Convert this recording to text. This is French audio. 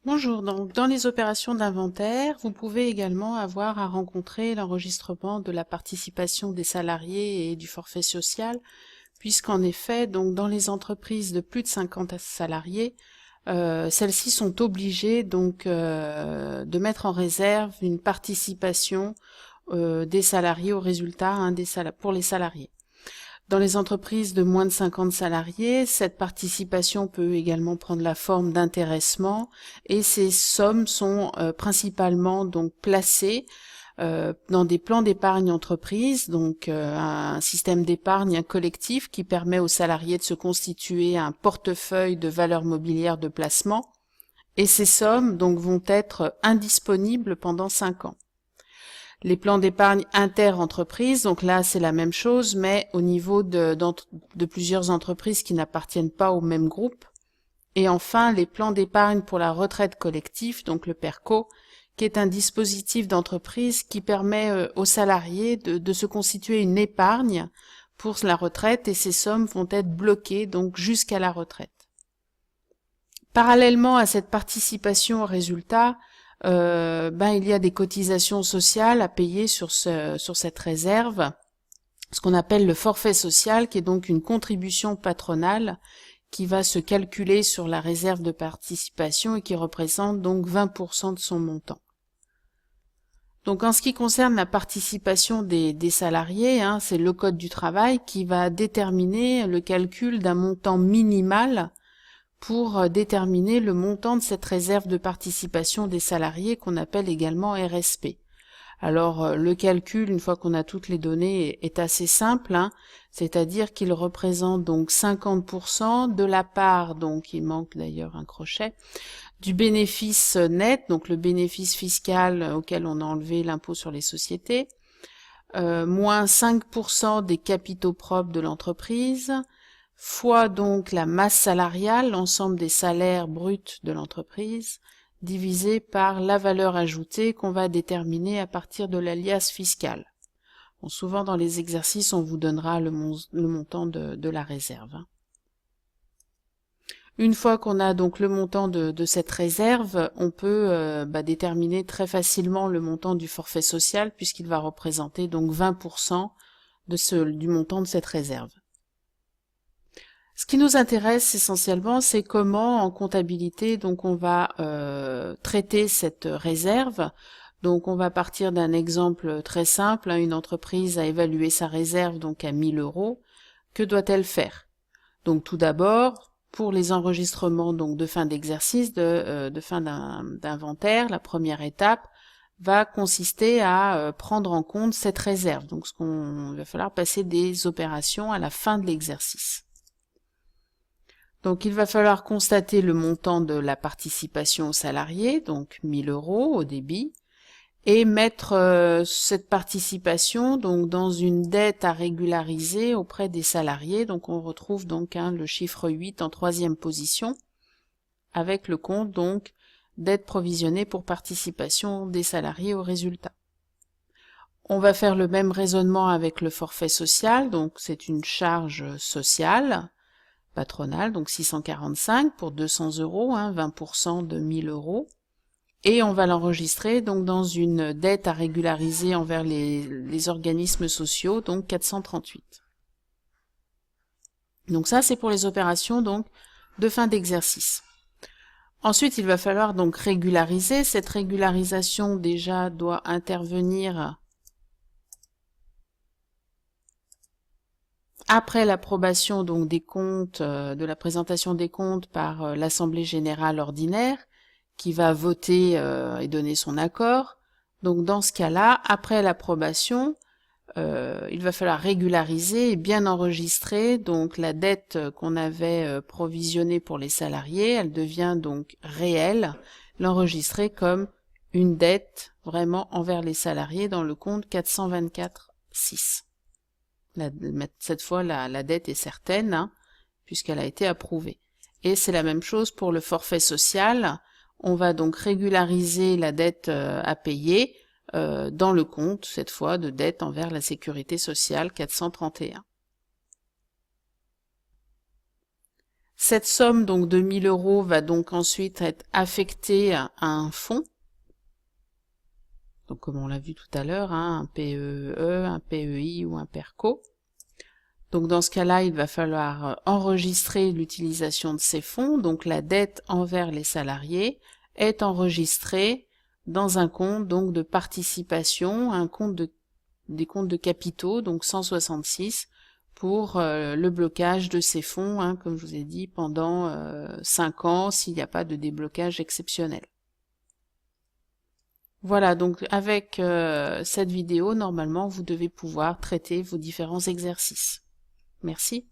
Bonjour, donc dans les opérations d'inventaire, vous pouvez également avoir à rencontrer l'enregistrement de la participation des salariés et du forfait social, puisqu'en effet, donc dans les entreprises de plus de 50 salariés, celles-ci sont obligées donc de mettre en réserve une participation des salariés au résultat pour les salariés. Dans les entreprises de moins de 50 salariés, cette participation peut également prendre la forme d'intéressement et ces sommes sont principalement donc placées dans des plans d'épargne entreprise, donc un système d'épargne collectif qui permet aux salariés de se constituer un portefeuille de valeurs mobilières de placement, et ces sommes donc vont être indisponibles pendant 5 ans. Les plans d'épargne inter-entreprises, donc là c'est la même chose, mais au niveau de plusieurs entreprises qui n'appartiennent pas au même groupe. Et enfin, les plans d'épargne pour la retraite collective, donc le PERCO, qui est un dispositif d'entreprise qui permet aux salariés de se constituer une épargne pour la retraite, et ces sommes vont être bloquées donc jusqu'à la retraite. Parallèlement à cette participation au résultat, il y a des cotisations sociales à payer sur cette réserve, ce qu'on appelle le forfait social, qui est donc une contribution patronale qui va se calculer sur la réserve de participation et qui représente donc 20% de son montant. Donc en ce qui concerne la participation des salariés, c'est le Code du travail qui va déterminer le calcul d'un montant minimal pour déterminer le montant de cette réserve de participation des salariés qu'on appelle également RSP. Alors le calcul, une fois qu'on a toutes les données, est assez simple, c'est-à-dire qu'il représente donc 50% de la part, donc il manque d'ailleurs un crochet, du bénéfice net, donc le bénéfice fiscal auquel on a enlevé l'impôt sur les sociétés, moins 5% des capitaux propres de l'entreprise, fois donc la masse salariale, l'ensemble des salaires bruts de l'entreprise, divisé par la valeur ajoutée qu'on va déterminer à partir de l'alias fiscal. Bon, souvent dans les exercices, on vous donnera le montant de la réserve. Une fois qu'on a donc le montant de cette réserve, on peut déterminer très facilement le montant du forfait social, puisqu'il va représenter donc 20% du montant de cette réserve. Ce qui nous intéresse essentiellement, c'est comment en comptabilité donc on va traiter cette réserve. Donc on va partir d'un exemple très simple, une entreprise a évalué sa réserve donc à 1000 €. Que doit-elle faire? Donc tout d'abord, pour les enregistrements donc de fin d'exercice, de fin d'inventaire, la première étape va consister à prendre en compte cette réserve. Donc il va falloir passer des opérations à la fin de l'exercice. Donc il va falloir constater le montant de la participation aux salariés, donc 1000 € au débit, et mettre cette participation donc dans une dette à régulariser auprès des salariés. Donc on retrouve donc le chiffre 8 en troisième position, avec le compte donc dette provisionnée pour participation des salariés au résultat. On va faire le même raisonnement avec le forfait social, donc c'est une charge sociale patronale, donc 645 pour 200 €, 20% de 1000 €, et on va l'enregistrer donc dans une dette à régulariser envers les organismes sociaux, donc 438. Donc ça, c'est pour les opérations donc de fin d'exercice. Ensuite, il va falloir donc régulariser. Cette régularisation déjà doit intervenir après l'approbation donc des comptes, de la présentation des comptes par l'Assemblée générale ordinaire, qui va voter et donner son accord. Donc dans ce cas-là, après l'approbation, il va falloir régulariser et bien enregistrer donc la dette qu'on avait provisionnée pour les salariés. Elle devient donc réelle, l'enregistrer comme une dette vraiment envers les salariés dans le compte 424-6. Cette fois, la dette est certaine, puisqu'elle a été approuvée. Et c'est la même chose pour le forfait social. On va donc régulariser la dette à payer dans le compte, cette fois, de dette envers la sécurité sociale 431. Cette somme donc de 1000 € va donc ensuite être affectée à un fonds. Donc comme on l'a vu tout à l'heure, hein, un PEE, un PEI ou un PERCO. Donc dans ce cas-là, il va falloir enregistrer l'utilisation de ces fonds. Donc la dette envers les salariés est enregistrée dans un compte donc de participation, un compte des comptes de capitaux, donc 166, pour le blocage de ces fonds, hein, comme je vous ai dit, pendant 5 ans s'il n'y a pas de déblocage exceptionnel. Voilà, donc avec cette vidéo, normalement, vous devez pouvoir traiter vos différents exercices. Merci.